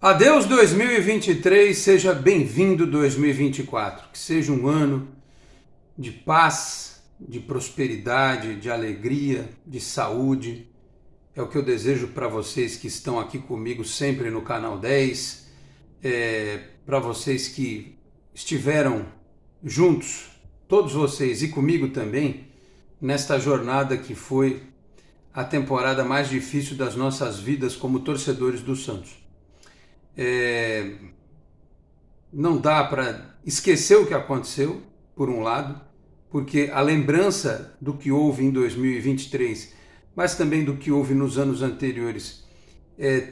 Adeus 2023, seja bem-vindo 2024. Que seja um ano de paz, de prosperidade, de alegria, de saúde. É o que eu desejo para vocês que estão aqui comigo sempre no canal 10, para vocês que estiveram juntos, todos vocês e comigo também, nesta jornada que foi a temporada mais difícil das nossas vidas como torcedores do Santos. Não dá para esquecer o que aconteceu, por um lado, porque a lembrança do que houve em 2023, mas também do que houve nos anos anteriores,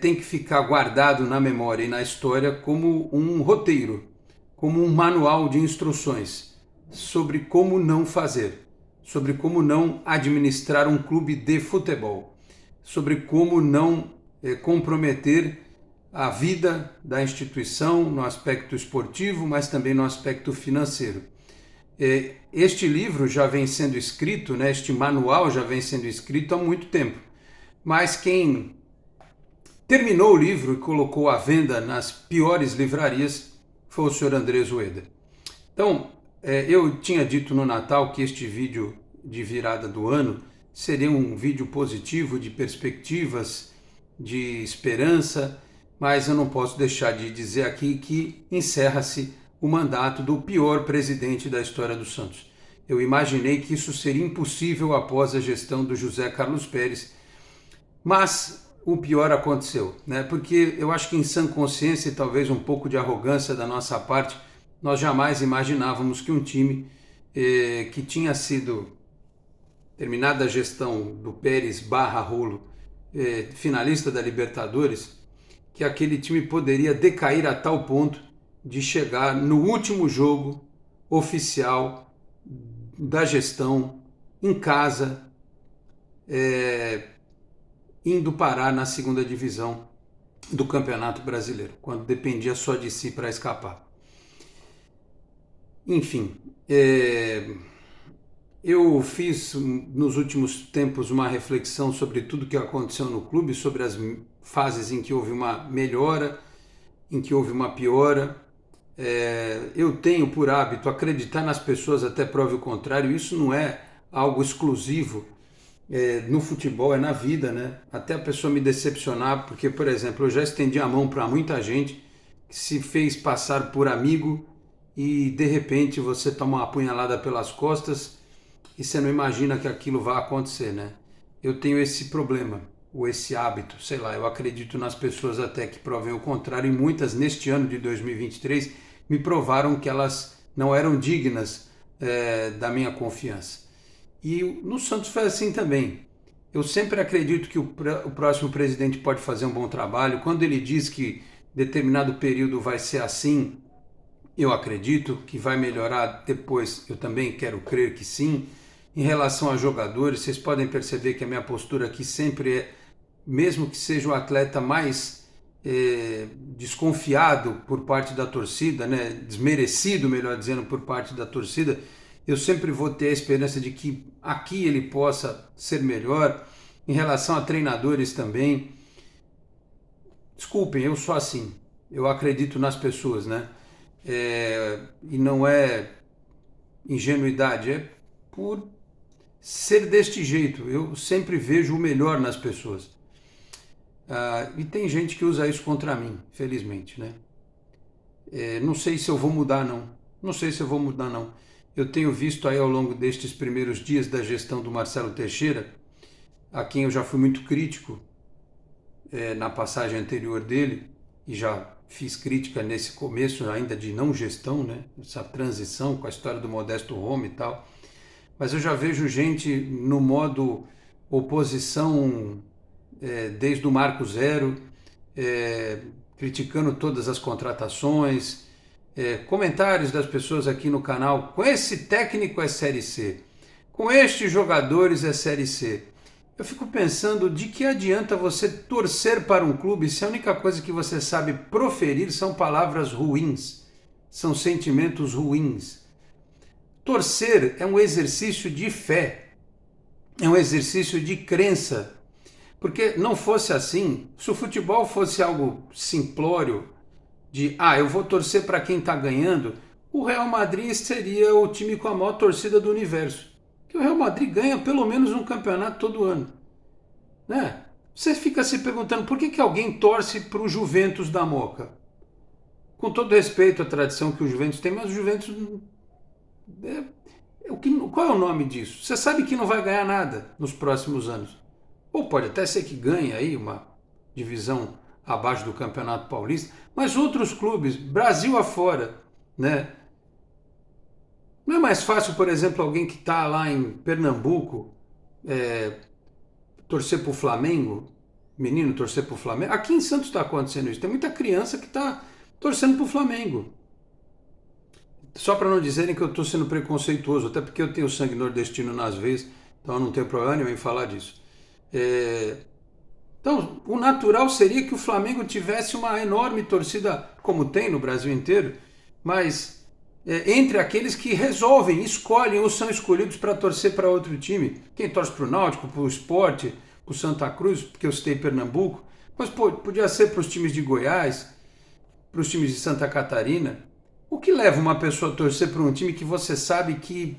tem que ficar guardado na memória e na história como um roteiro, como um manual de instruções sobre como não fazer, sobre como não administrar um clube de futebol, sobre como não comprometer a vida da instituição no aspecto esportivo, mas também no aspecto financeiro. Este livro já vem sendo escrito, este manual já vem sendo escrito há muito tempo, mas quem terminou o livro e colocou à venda nas piores livrarias foi o senhor Andrés Ueda. Então, eu tinha dito no Natal que este vídeo de virada do ano seria um vídeo positivo, de perspectivas, de esperança, mas eu não posso deixar de dizer aqui que encerra-se o mandato do pior presidente da história do Santos. Eu imaginei que isso seria impossível após a gestão do José Carlos Pérez, mas o pior aconteceu, Porque eu acho que em sã consciência e talvez um pouco de arrogância da nossa parte, nós jamais imaginávamos que um time que tinha sido, terminada a gestão do Pérez barra Rolo, finalista da Libertadores, que aquele time poderia decair a tal ponto de chegar no último jogo oficial da gestão, em casa, indo parar na segunda divisão do Campeonato Brasileiro, quando dependia só de si para escapar. Enfim, eu fiz nos últimos tempos uma reflexão sobre tudo que aconteceu no clube, sobre as fases em que houve uma melhora, em que houve uma piora. Eu tenho por hábito acreditar nas pessoas até prove o contrário. Isso não é algo exclusivo no futebol, é na vida, Até a pessoa me decepcionar, porque, por exemplo, eu já estendi a mão para muita gente que se fez passar por amigo e de repente você toma uma apunhalada pelas costas e você não imagina que aquilo vai acontecer, Eu tenho esse problema, ou esse hábito, sei lá, eu acredito nas pessoas até que provem o contrário, e muitas neste ano de 2023 me provaram que elas não eram dignas da minha confiança. E no Santos foi assim também. Eu sempre acredito que o próximo presidente pode fazer um bom trabalho. Quando ele diz que determinado período vai ser assim, eu acredito que vai melhorar depois, eu também quero crer que sim. Em relação a jogadores, vocês podem perceber que a minha postura aqui sempre é, mesmo que seja o atleta mais desconfiado por parte da torcida, desmerecido, melhor dizendo, por parte da torcida, eu sempre vou ter a esperança de que aqui ele possa ser melhor. Em relação a treinadores também, desculpem, eu sou assim, eu acredito nas pessoas, e não é ingenuidade, é por ser deste jeito. Eu sempre vejo o melhor nas pessoas. E tem gente que usa isso contra mim, felizmente, não sei se eu vou mudar, não. Não sei se eu vou mudar, não. Eu tenho visto aí ao longo destes primeiros dias da gestão do Marcelo Teixeira, a quem eu já fui muito crítico na passagem anterior dele, e já fiz crítica nesse começo ainda de não gestão, essa transição com a história do Modesto Roma e tal. Mas eu já vejo gente no modo oposição desde o Marco Zero, criticando todas as contratações, comentários das pessoas aqui no canal: com esse técnico é Série C, com estes jogadores é Série C. Eu fico pensando, de que adianta você torcer para um clube se a única coisa que você sabe proferir são palavras ruins, são sentimentos ruins? Torcer é um exercício de fé, é um exercício de crença. Porque não fosse assim, se o futebol fosse algo simplório, de eu vou torcer para quem está ganhando, o Real Madrid seria o time com a maior torcida do universo. Que o Real Madrid ganha pelo menos um campeonato todo ano. Né? Você fica se perguntando por que alguém torce para o Juventus da Moca. Com todo respeito à tradição que o Juventus tem, mas o Juventus... qual é o nome disso? Você sabe que não vai ganhar nada nos próximos anos. Ou pode até ser que ganhe aí uma divisão abaixo do Campeonato Paulista, mas outros clubes, Brasil afora, né? Não é mais fácil, por exemplo, alguém que está lá em Pernambuco torcer para o Flamengo, menino torcer para o Flamengo? Aqui em Santos está acontecendo isso. Tem muita criança que está torcendo para o Flamengo. Só para não dizerem que eu estou sendo preconceituoso, até porque eu tenho sangue nordestino nas veias, então eu não tenho problema nenhum em falar disso. Então, o natural seria que o Flamengo tivesse uma enorme torcida, como tem no Brasil inteiro, mas entre aqueles que resolvem, escolhem ou são escolhidos para torcer para outro time. Quem torce para o Náutico, para o Sport, para o Santa Cruz, porque eu citei Pernambuco, mas podia ser para os times de Goiás, para os times de Santa Catarina. O que leva uma pessoa a torcer para um time que você sabe que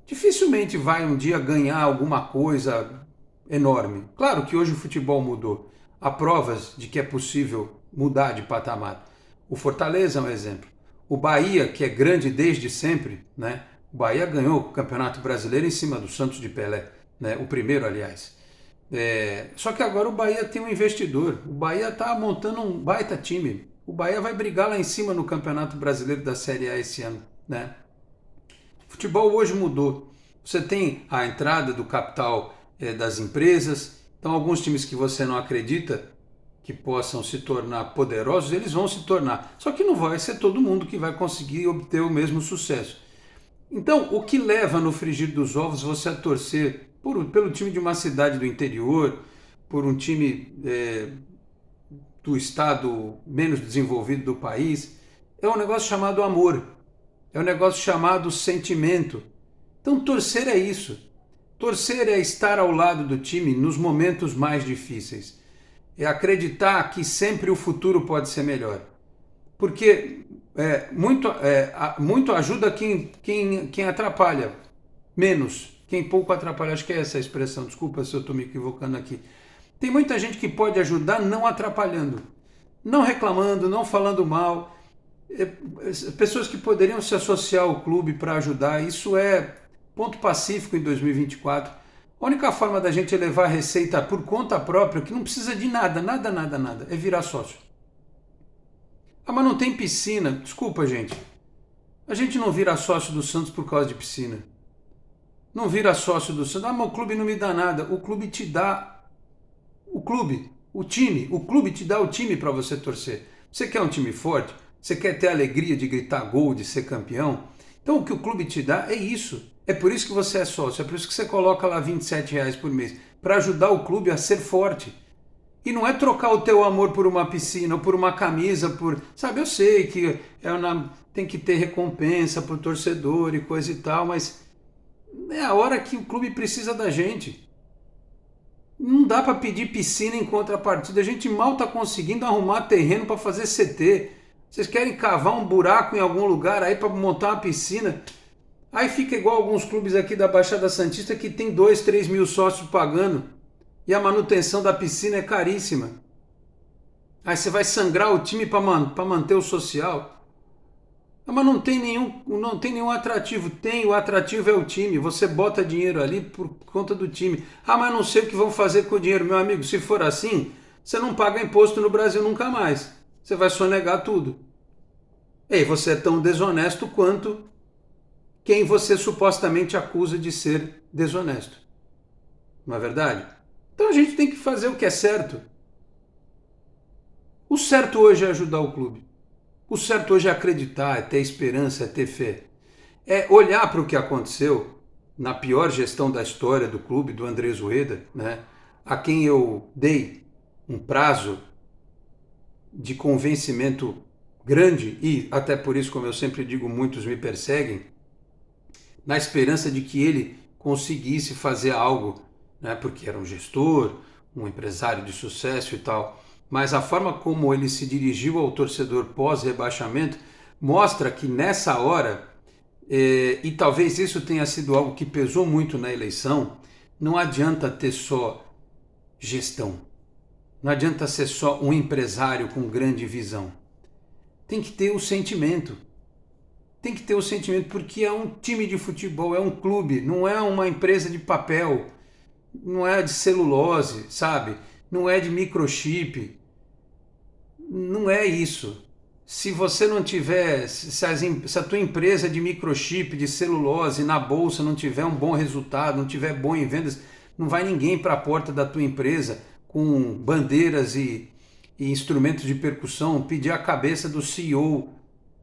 dificilmente vai um dia ganhar alguma coisa enorme? Claro que hoje o futebol mudou. Há provas de que é possível mudar de patamar. O Fortaleza é um exemplo. O Bahia, que é grande desde sempre, né? O Bahia ganhou o Campeonato Brasileiro em cima do Santos de Pelé, né? O primeiro, aliás. Só que agora o Bahia tem um investidor. O Bahia está montando um baita time. O Bahia vai brigar lá em cima no Campeonato Brasileiro da Série A esse ano, né? O futebol hoje mudou. Você tem a entrada do capital das empresas. Então, alguns times que você não acredita que possam se tornar poderosos, eles vão se tornar. Só que não vai ser todo mundo que vai conseguir obter o mesmo sucesso. Então, o que leva no frigir dos ovos você a torcer pelo time de uma cidade do interior, por um time do estado menos desenvolvido do país, é um negócio chamado amor, é um negócio chamado sentimento. Então, torcer é isso. Torcer é estar ao lado do time nos momentos mais difíceis. É acreditar que sempre o futuro pode ser melhor. Porque muito ajuda quem atrapalha, menos quem pouco atrapalha. Acho que é essa a expressão, desculpa se eu estou me equivocando aqui. Tem muita gente que pode ajudar não atrapalhando, não reclamando, não falando mal. Pessoas que poderiam se associar ao clube para ajudar, isso é ponto pacífico em 2024. A única forma da gente elevar a receita por conta própria, que não precisa de nada, é virar sócio. Mas não tem piscina. Desculpa, gente. A gente não vira sócio do Santos por causa de piscina. Não vira sócio do Santos. Mas o clube não me dá nada. O clube te dá o clube, o time. O clube te dá o time para você torcer. Você quer um time forte? Você quer ter a alegria de gritar gol, de ser campeão? Então o que o clube te dá é isso. É por isso que você é sócio, é por isso que você coloca lá R$27 por mês, para ajudar o clube a ser forte. E não é trocar o teu amor por uma piscina, ou por uma camisa, Sabe, eu sei que tem que ter recompensa para o torcedor e coisa e tal, mas é a hora que o clube precisa da gente. Não dá para pedir piscina em contrapartida, a gente mal está conseguindo arrumar terreno para fazer CT. Vocês querem cavar um buraco em algum lugar aí para montar uma piscina? Aí fica igual alguns clubes aqui da Baixada Santista que tem 2, 3 mil sócios pagando e a manutenção da piscina é caríssima. Aí você vai sangrar o time para manter o social. Mas não tem nenhum atrativo. O atrativo é o time. Você bota dinheiro ali por conta do time. Mas não sei o que vão fazer com o dinheiro. Meu amigo, se for assim, você não paga imposto no Brasil nunca mais. Você vai sonegar tudo. E você é tão desonesto quanto quem você supostamente acusa de ser desonesto. Não é verdade? Então a gente tem que fazer o que é certo. O certo hoje é ajudar o clube. O certo hoje é acreditar, é ter esperança, é ter fé. É olhar para o que aconteceu na pior gestão da história do clube, do Andrés Rueda, né? A quem eu dei um prazo de convencimento grande e, até por isso, como eu sempre digo, muitos me perseguem, na esperança de que ele conseguisse fazer algo, né? Porque era um gestor, um empresário de sucesso e tal, mas a forma como ele se dirigiu ao torcedor pós-rebaixamento mostra que nessa hora, e talvez isso tenha sido algo que pesou muito na eleição, não adianta ter só gestão, não adianta ser só um empresário com grande visão. Tem que ter o sentimento. Tem que ter o sentimento, porque é um time de futebol, é um clube, não é uma empresa de papel, não é de celulose, sabe? Não é de microchip. Não é isso. Se você não tiver, se a tua empresa de microchip, de celulose, na bolsa não tiver um bom resultado, não tiver bom em vendas, não vai ninguém para a porta da tua empresa com bandeiras e instrumentos de percussão pedir a cabeça do CEO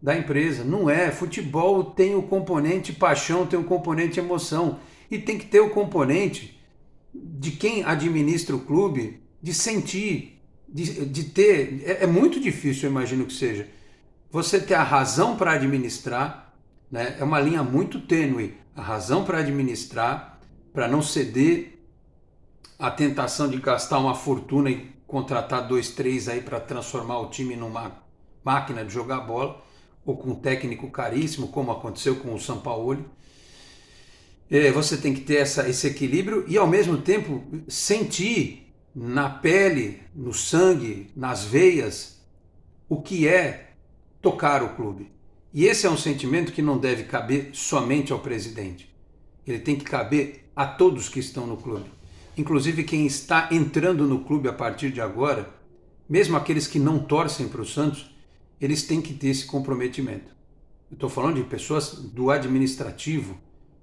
da empresa. Não é. Futebol tem o componente paixão, tem o componente emoção e tem que ter o componente de quem administra o clube, de sentir, de ter. É muito difícil, eu imagino que seja. Você ter a razão para administrar, né? É uma linha muito tênue. A razão para administrar, para não ceder à tentação de gastar uma fortuna e contratar 2, 3 aí para transformar o time numa máquina de jogar bola, ou com um técnico caríssimo, como aconteceu com o Sampaoli. Você tem que ter esse equilíbrio e, ao mesmo tempo, sentir na pele, no sangue, nas veias, o que é tocar o clube. E esse é um sentimento que não deve caber somente ao presidente. Ele tem que caber a todos que estão no clube. Inclusive quem está entrando no clube a partir de agora, mesmo aqueles que não torcem para o Santos, eles têm que ter esse comprometimento. Eu estou falando de pessoas do administrativo,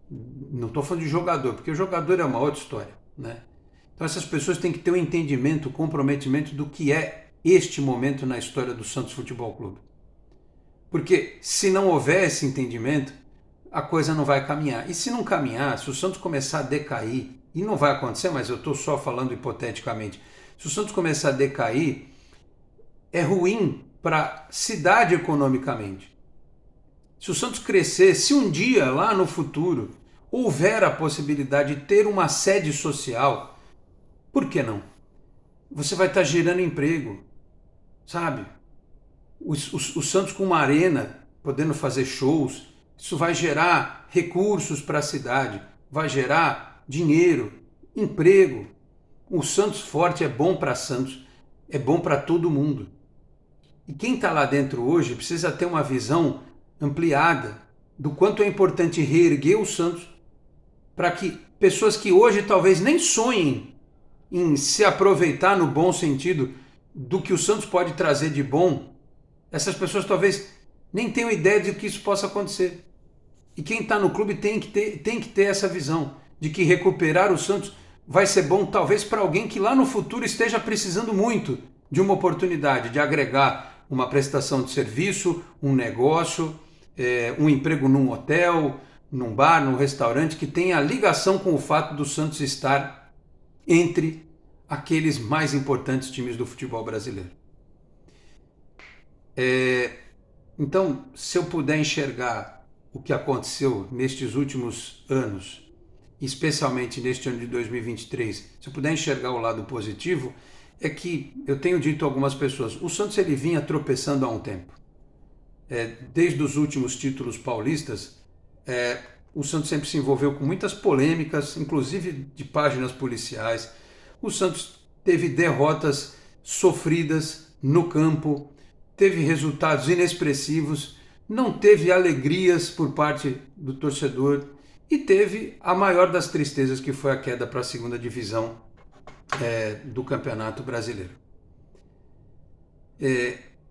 não estou falando de jogador, porque o jogador é uma outra história, né? Então essas pessoas têm que ter um entendimento, um comprometimento do que é este momento na história do Santos Futebol Clube. Porque se não houver esse entendimento, a coisa não vai caminhar. E se não caminhar, se o Santos começar a decair, e não vai acontecer, mas eu estou só falando hipoteticamente, se o Santos começar a decair, é ruim para a cidade economicamente. Se o Santos crescer, se um dia lá no futuro houver a possibilidade de ter uma sede social, por que não? Você vai estar gerando emprego, sabe? O Santos com uma arena, podendo fazer shows, isso vai gerar recursos para a cidade, vai gerar dinheiro, emprego. O Santos forte é bom para Santos, é bom para todo mundo. E quem está lá dentro hoje precisa ter uma visão ampliada do quanto é importante reerguer o Santos para que pessoas que hoje talvez nem sonhem em se aproveitar no bom sentido do que o Santos pode trazer de bom, essas pessoas talvez nem tenham ideia de que isso possa acontecer. E quem está no clube tem que ter essa visão de que recuperar o Santos vai ser bom talvez para alguém que lá no futuro esteja precisando muito de uma oportunidade de agregar uma prestação de serviço, um negócio, um emprego num hotel, num bar, num restaurante, que tenha ligação com o fato do Santos estar entre aqueles mais importantes times do futebol brasileiro. Então, se eu puder enxergar o que aconteceu nestes últimos anos, especialmente neste ano de 2023, se eu puder enxergar o lado positivo, é que eu tenho dito a algumas pessoas, o Santos ele vinha tropeçando há um tempo. Desde os últimos títulos paulistas, o Santos sempre se envolveu com muitas polêmicas, inclusive de páginas policiais. O Santos teve derrotas sofridas no campo, teve resultados inexpressivos, não teve alegrias por parte do torcedor e teve a maior das tristezas, que foi a queda para a segunda divisão do Campeonato Brasileiro.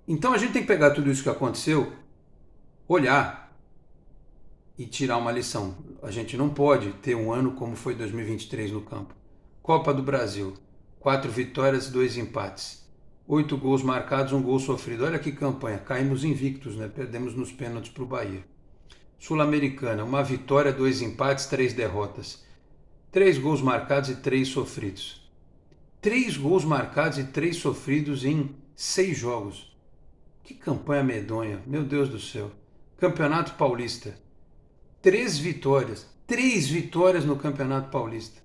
Então a gente tem que pegar tudo isso que aconteceu, olhar e tirar uma lição. A gente não pode ter um ano como foi 2023 no campo. Copa do Brasil, 4 vitórias, 2 empates. 8 gols marcados, 1 gol sofrido. Olha que campanha, caímos invictos, né? Perdemos nos pênaltis para o Bahia. Sul-Americana, 1 vitória, 2 empates, 3 derrotas. 3 gols marcados e 3 sofridos. 3 gols marcados e 3 sofridos em 6 jogos. Que campanha medonha, meu Deus do céu. Campeonato Paulista, 3 vitórias no Campeonato Paulista.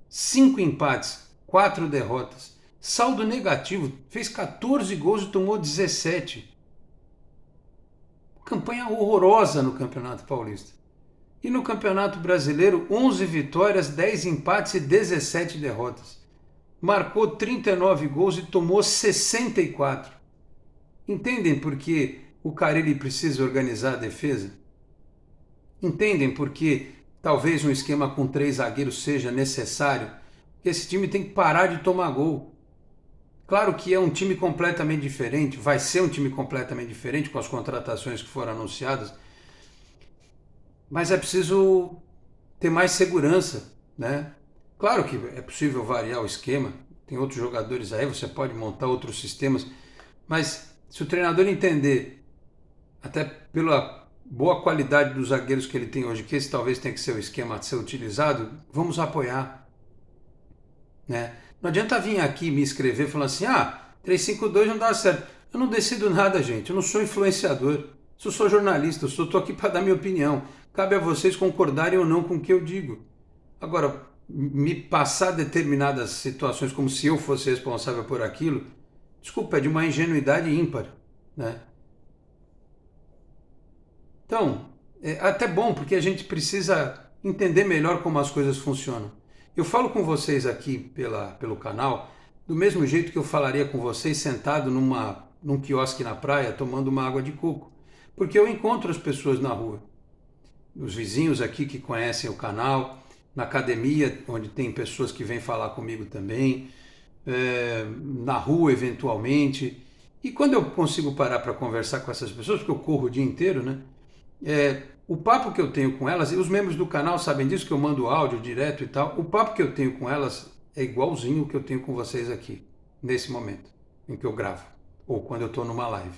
5 empates. 4 derrotas. Saldo negativo, fez 14 gols e tomou 17. Campanha horrorosa no Campeonato Paulista. E no Campeonato Brasileiro, 11 vitórias, 10 empates e 17 derrotas. Marcou 39 gols e tomou 64. Entendem por que o Carille precisa organizar a defesa? Entendem por que talvez um esquema com 3 zagueiros seja necessário? Porque esse time tem que parar de tomar gol. Claro que é um time completamente diferente, vai ser um time completamente diferente com as contratações que foram anunciadas, mas é preciso ter mais segurança, né? Claro que é possível variar o esquema, tem outros jogadores aí, você pode montar outros sistemas, mas se o treinador entender, até pela boa qualidade dos zagueiros que ele tem hoje, que esse talvez tenha que ser o esquema a ser utilizado, vamos apoiar, né? Não adianta vir aqui me escrever falando assim, 3-5-2 não dá certo. Eu não decido nada, gente, eu não sou influenciador, eu sou jornalista, eu estou aqui para dar minha opinião. Cabe a vocês concordarem ou não com o que eu digo. Agora, me passar determinadas situações como se eu fosse responsável por aquilo, desculpa, é de uma ingenuidade ímpar, né? Então, é até bom, porque a gente precisa entender melhor como as coisas funcionam. Eu falo com vocês aqui pelo canal do mesmo jeito que eu falaria com vocês sentado num quiosque na praia tomando uma água de coco, porque eu encontro as pessoas na rua. Os vizinhos aqui que conhecem o canal, na academia, onde tem pessoas que vêm falar comigo também, na rua eventualmente. E quando eu consigo parar para conversar com essas pessoas, porque eu corro o dia inteiro, né? O papo que eu tenho com elas, e os membros do canal sabem disso, que eu mando áudio direto e tal, o papo que eu tenho com elas é igualzinho o que eu tenho com vocês aqui, nesse momento em que eu gravo, ou quando eu estou numa live.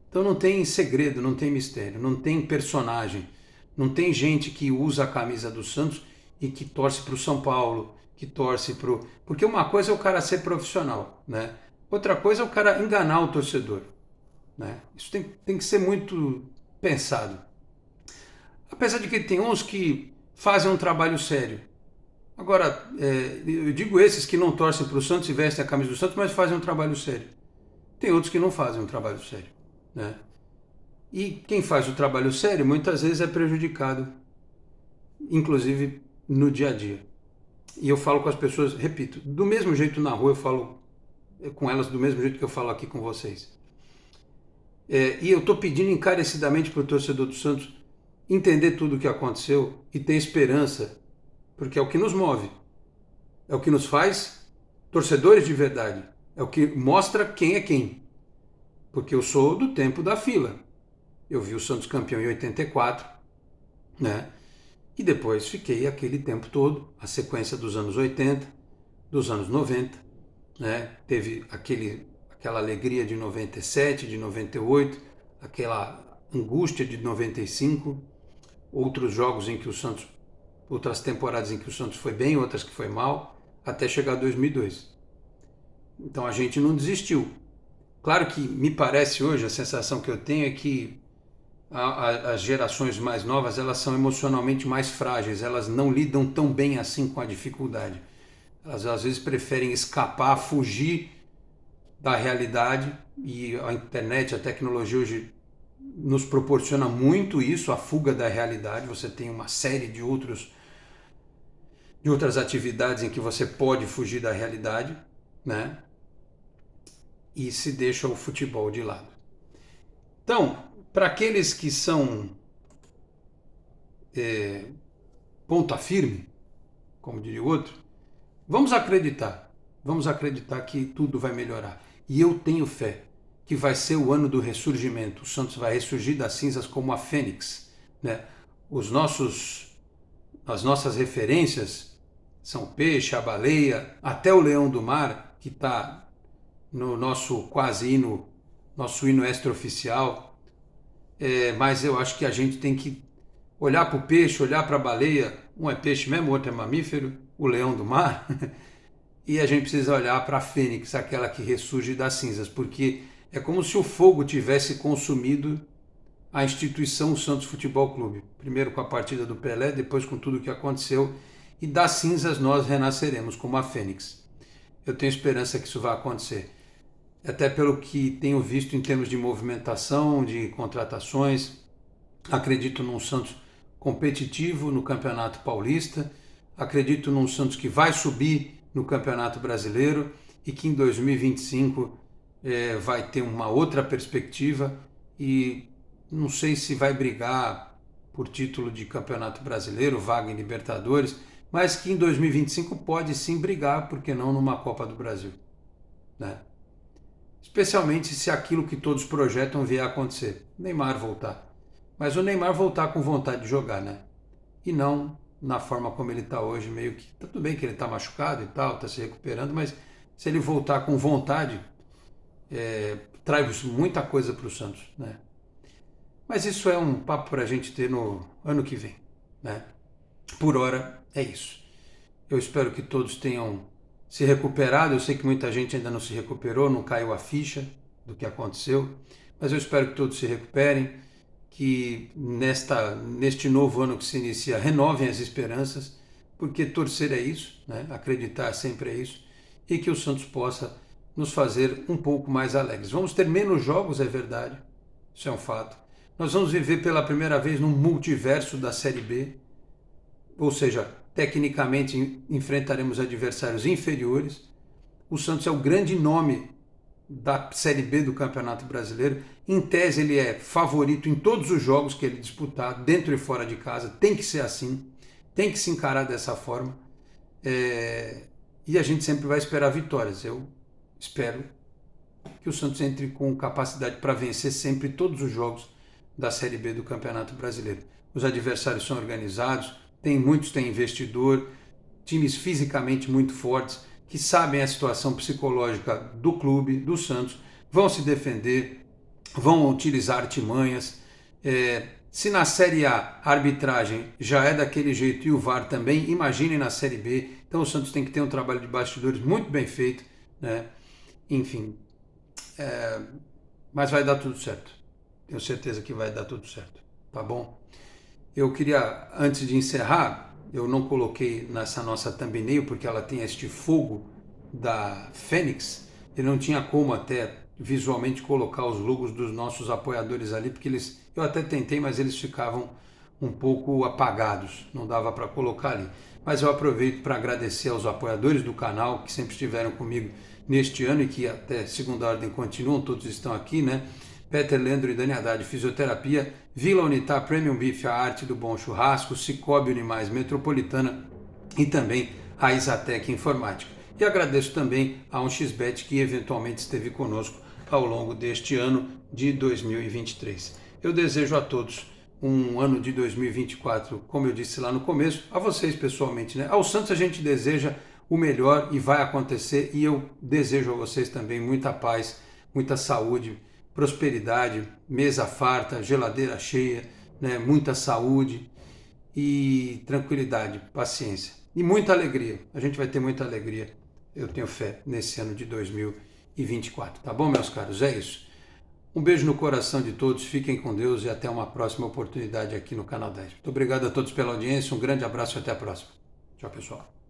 Então não tem segredo, não tem mistério, não tem personagem, não tem gente que usa a camisa do Santos e que torce para o São Paulo, que torce para o... Porque uma coisa é o cara ser profissional, né? Outra coisa é o cara enganar o torcedor, né? Isso tem que ser muito pensado. Apesar de que tem uns que fazem um trabalho sério. Agora, eu digo esses que não torcem para o Santos e vestem a camisa do Santos, mas fazem um trabalho sério. Tem outros que não fazem um trabalho sério, né? E quem faz o trabalho sério muitas vezes é prejudicado, inclusive no dia a dia. E eu falo com as pessoas, repito, do mesmo jeito na rua eu falo com elas do mesmo jeito que eu falo aqui com vocês. E eu estou pedindo encarecidamente para o torcedor do Santos entender tudo o que aconteceu e ter esperança, porque é o que nos move, é o que nos faz torcedores de verdade, é o que mostra quem é quem. Porque eu sou do tempo da fila. Eu vi o Santos campeão em 84, né? E depois fiquei aquele tempo todo, a sequência dos anos 80, dos anos 90, né? Teve aquela alegria de 97, de 98, aquela angústia de 95, outros jogos em que o Santos, outras temporadas em que o Santos foi bem, outras que foi mal, até chegar a 2002. Então a gente não desistiu. Claro que me parece hoje, a sensação que eu tenho é que as gerações mais novas, elas são emocionalmente mais frágeis, elas não lidam tão bem assim com a dificuldade. Elas às vezes preferem escapar, fugir da realidade, e a internet, a tecnologia hoje nos proporciona muito isso, a fuga da realidade. Você tem uma série de outras atividades em que você pode fugir da realidade, né? E se deixa o futebol de lado. Então, para aqueles que são ponta firme, como diria o outro, vamos acreditar que tudo vai melhorar. E eu tenho fé que vai ser o ano do ressurgimento. O Santos vai ressurgir das cinzas como a fênix, né? As nossas referências são o peixe, a baleia, até o leão do mar, que está no nosso quase hino, nosso hino extraoficial. Mas eu acho que a gente tem que olhar para o peixe, olhar para a baleia, um é peixe mesmo, o outro é mamífero, o leão do mar, e a gente precisa olhar para a fênix, aquela que ressurge das cinzas, porque é como se o fogo tivesse consumido a instituição Santos Futebol Clube. Primeiro com a partida do Pelé, depois com tudo o que aconteceu, e das cinzas nós renasceremos como a fênix. eu tenho esperança que isso vai acontecer. Até pelo que tenho visto em termos de movimentação, de contratações, acredito num Santos competitivo no Campeonato Paulista, acredito num Santos que vai subir no Campeonato Brasileiro e que em 2025 vai ter uma outra perspectiva e não sei se vai brigar por título de Campeonato Brasileiro, vaga em Libertadores, mas que em 2025 pode sim brigar, por que não, numa Copa do Brasil, né? Especialmente se aquilo que todos projetam vier a acontecer, Neymar voltar. Mas o Neymar voltar com vontade de jogar, né? E não na forma como ele está hoje, meio que... Tudo bem que ele está machucado e tal, está se recuperando, mas se ele voltar com vontade, traz muita coisa para o Santos, né? Mas isso é um papo para a gente ter no ano que vem, né? Por hora é isso. Eu espero que todos tenham se recuperado. Eu sei que muita gente ainda não se recuperou, não caiu a ficha do que aconteceu, mas eu espero que todos se recuperem, que neste novo ano que se inicia renovem as esperanças, porque torcer é isso, né? Acreditar sempre é isso, e que o Santos possa nos fazer um pouco mais alegres. Vamos ter menos jogos, é verdade, isso é um fato. Nós vamos viver pela primeira vez num multiverso da Série B, ou seja, tecnicamente enfrentaremos adversários inferiores. O Santos é o grande nome da Série B do Campeonato Brasileiro. Em tese ele é favorito em todos os jogos que ele disputar, dentro e fora de casa. Tem que ser assim, tem que se encarar dessa forma. E a gente sempre vai esperar vitórias. Eu espero que o Santos entre com capacidade para vencer sempre todos os jogos da Série B do Campeonato Brasileiro. Os adversários são organizados, muitos têm investidor, times fisicamente muito fortes, que sabem a situação psicológica do clube, do Santos, vão se defender, vão utilizar artimanhas. Se na Série A a arbitragem já é daquele jeito e o VAR também, imagine na Série B. Então o Santos tem que ter um trabalho de bastidores muito bem feito, né? Enfim, mas vai dar tudo certo. Tenho certeza que vai dar tudo certo, tá bom? Eu queria, antes de encerrar, eu não coloquei nessa nossa thumbnail porque ela tem este fogo da Fênix, e não tinha como até visualmente colocar os logos dos nossos apoiadores ali, porque eu até tentei, mas eles ficavam um pouco apagados, não dava para colocar ali. Mas eu aproveito para agradecer aos apoiadores do canal que sempre estiveram comigo neste ano e que até segunda ordem continuam, todos estão aqui, né? Peter Leandro e Dani Haddad, Fisioterapia, Vila Unitar, Premium Beef, a arte do bom churrasco, Cicobi Unimais, Metropolitana e também a Isatec Informática. E agradeço também a 1xBet que eventualmente esteve conosco ao longo deste ano de 2023. Eu desejo a todos um ano de 2024, como eu disse lá no começo, a vocês pessoalmente, né? Ao Santos a gente deseja o melhor e vai acontecer, e eu desejo a vocês também muita paz, muita saúde, prosperidade, mesa farta, geladeira cheia, né? Muita saúde e tranquilidade, paciência e muita alegria. A gente vai ter muita alegria, eu tenho fé, nesse ano de 2024. Tá bom, meus caros? É isso. Um beijo no coração de todos, fiquem com Deus e até uma próxima oportunidade aqui no Canal 10. Muito obrigado a todos pela audiência, um grande abraço e até a próxima. Tchau, pessoal.